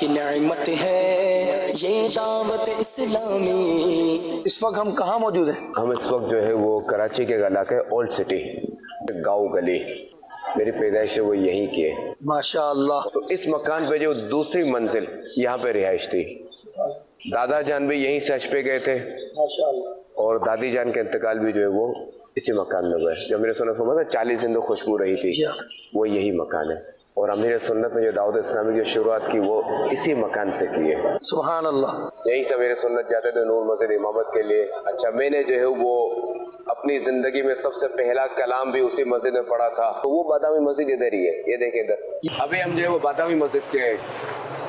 کی نعمت ہے یہ دعوت اسلامی۔ اس وقت ہم کہاں موجود ہیں؟ ہم اس وقت جو ہے وہ کراچی کے علاقے اولڈ سٹی گاؤں گلی، میری پیدائش وہ یہیں کی ہے۔ ماشاء اللہ۔ تو اس مکان پہ جو دوسری منزل یہاں پہ رہائش تھی، دادا جان بھی یہیں سے حج پہ گئے تھے اور دادی جان کا انتقال بھی جو ہے وہ اسی مکان میں ہوئے۔ جو امیر سنت فرماتا 40 دن تو خوشبو رہی تھی، وہ یہی مکان ہے۔ اور امیر سنت نے جو دعوت اسلامی کی شروعات کی وہ اسی مکان سے کی ہے۔ سبحان اللہ۔ یہیں سے امیر سنت جاتے تھے نور مسجد امامت کے لیے۔ اچھا، میں نے جو ہے وہ اپنی زندگی میں سب سے پہلا کلام بھی اسی مسجد میں پڑھا تھا، تو وہ بادامی مسجد ادھر ہی ہے، یہ دیکھیں ادھر۔ ابھی ہم جو ہے وہ بادامی مسجد کے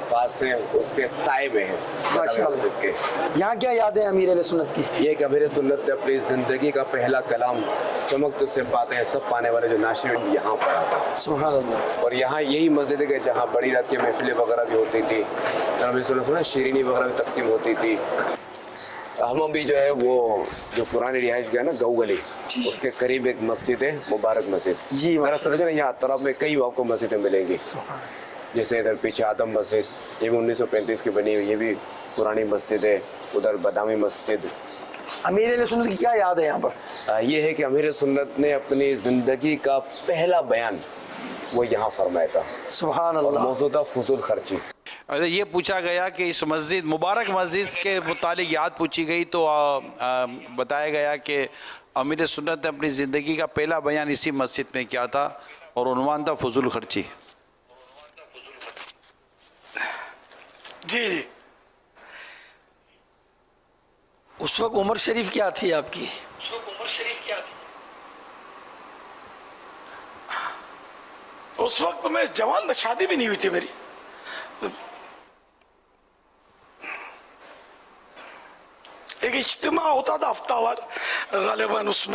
پاس سے اس کے سائے میں ہیں، بادامی مسجد کے۔ یہاں کیا یاد ہے امیر علیہ سنت کی؟ یہ کہ امیر سنت نے اپنی زندگی کا پہلا کلام چمک تو سے باتیں سب پانے والے جو ناشر یہاں پڑھا تھا۔ سبحان اللہ۔ اور یہاں یہی مسجد ہے کہ جہاں بڑی رات کی محفلیں وغیرہ بھی ہوتی تھی، امیر سنت نے شیرینی وغیرہ بھی تقسیم ہوتی تھی۔ ہم بھی جو ہے وہ جو پرانی رہائش گیا نا گاؤں گلی، اس کے قریب ایک مسجد ہے مبارک مسجد۔ جی میرا سمجھے نا یہاں طرف میں کئی آپ کو مسجدیں ملیں گی، جیسے ادھر پیچھے آدم مسجد، یہ بھی 1935 کی بنی ہوئی، یہ بھی پرانی مسجد ہے۔ ادھر بادامی مسجد۔ امیر علیہ سنت کی کیا یاد ہے یہاں پر؟ یہ ہے کہ امیر سنت نے اپنی زندگی کا پہلا بیان وہ یہاں فرمایا تھا۔ سبحان اللہ۔ موضوع تھا فضول خرچی۔ یہ پوچھا گیا کہ اس مسجد مبارک مسجد کے متعلق یاد پوچھی گئی تو بتایا گیا کہ امیر سنت نے اپنی زندگی کا پہلا بیان اسی مسجد میں کیا تھا اور عنوان تھا فضول خرچی۔ جی اس وقت عمر شریف کیا تھی آپ کی؟ اس وقت میں جوان، شادی بھی نہیں ہوئی تھی میری۔ ایک اجتماع ہوتا تھا ہفتہ وار غالباً، اس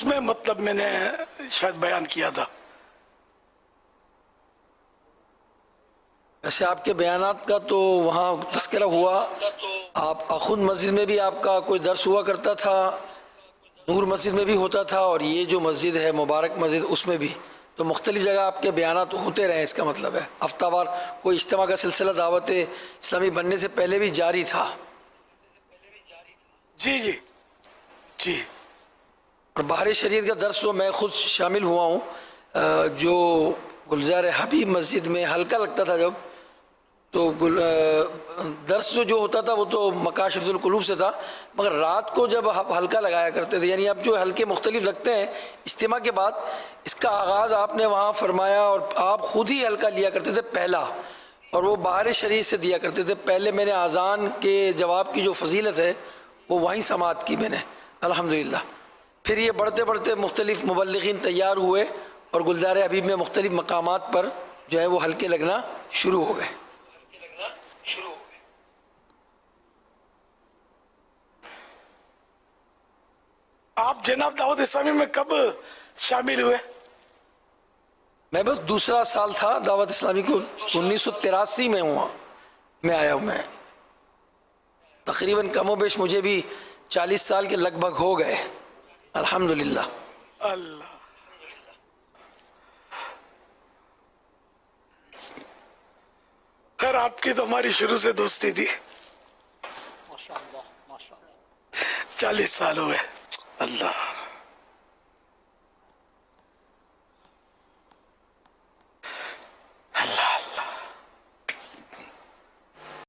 میں مطلب میں نے شاید بیان کیا تھا۔ ایسے آپ کے بیانات کا تو وہاں تذکرہ ہوا، آپ خود مسجد میں بھی آپ کا کوئی درس ہوا کرتا تھا، نور مسجد میں بھی ہوتا تھا، اور یہ جو مسجد ہے مبارک مسجد اس میں بھی، تو مختلف جگہ آپ کے بیانات ہوتے رہے۔ اس کا مطلب ہے ہفتہ وار کوئی اجتماع کا سلسلہ دعوت اسلامی بننے سے پہلے بھی جاری تھا۔ جی جی جی۔ اور بحر شریعت کا درس تو میں خود شامل ہوا ہوں، جو گلزار حبیب مسجد میں ہلکا لگتا تھا جب، تو درس جو ہوتا تھا وہ تو مکاشف القلوب سے تھا، مگر رات کو جب ہلکا لگایا کرتے تھے، یعنی اب جو ہلکے مختلف لگتے ہیں اجتماع کے بعد، اس کا آغاز آپ نے وہاں فرمایا اور آپ خود ہی ہلکا لیا کرتے تھے پہلا، اور وہ بحر شریعت سے دیا کرتے تھے۔ پہلے میں نے اذان کے جواب کی جو فضیلت ہے وہ وہیں سماعت کی میں نے الحمدللہ۔ پھر یہ بڑھتے بڑھتے مختلف مبلغین تیار ہوئے اور گلزار حبیب میں مختلف مقامات پر جو ہے وہ ہلکے لگنا شروع ہو گئے۔ آپ جناب دعوت اسلامی میں کب شامل ہوئے؟ میں بس دوسرا سال تھا دعوت اسلامی کو، 1983 میں ہوا، میں آیا ہوں۔ میں تقریباً کم و بیش مجھے بھی 40 سال کے لگ بھگ ہو گئے الحمدللہ۔ اللہ، خیر آپ کی تو ہماری شروع سے دوستی تھی، 40 سال ہوئے۔ اللہ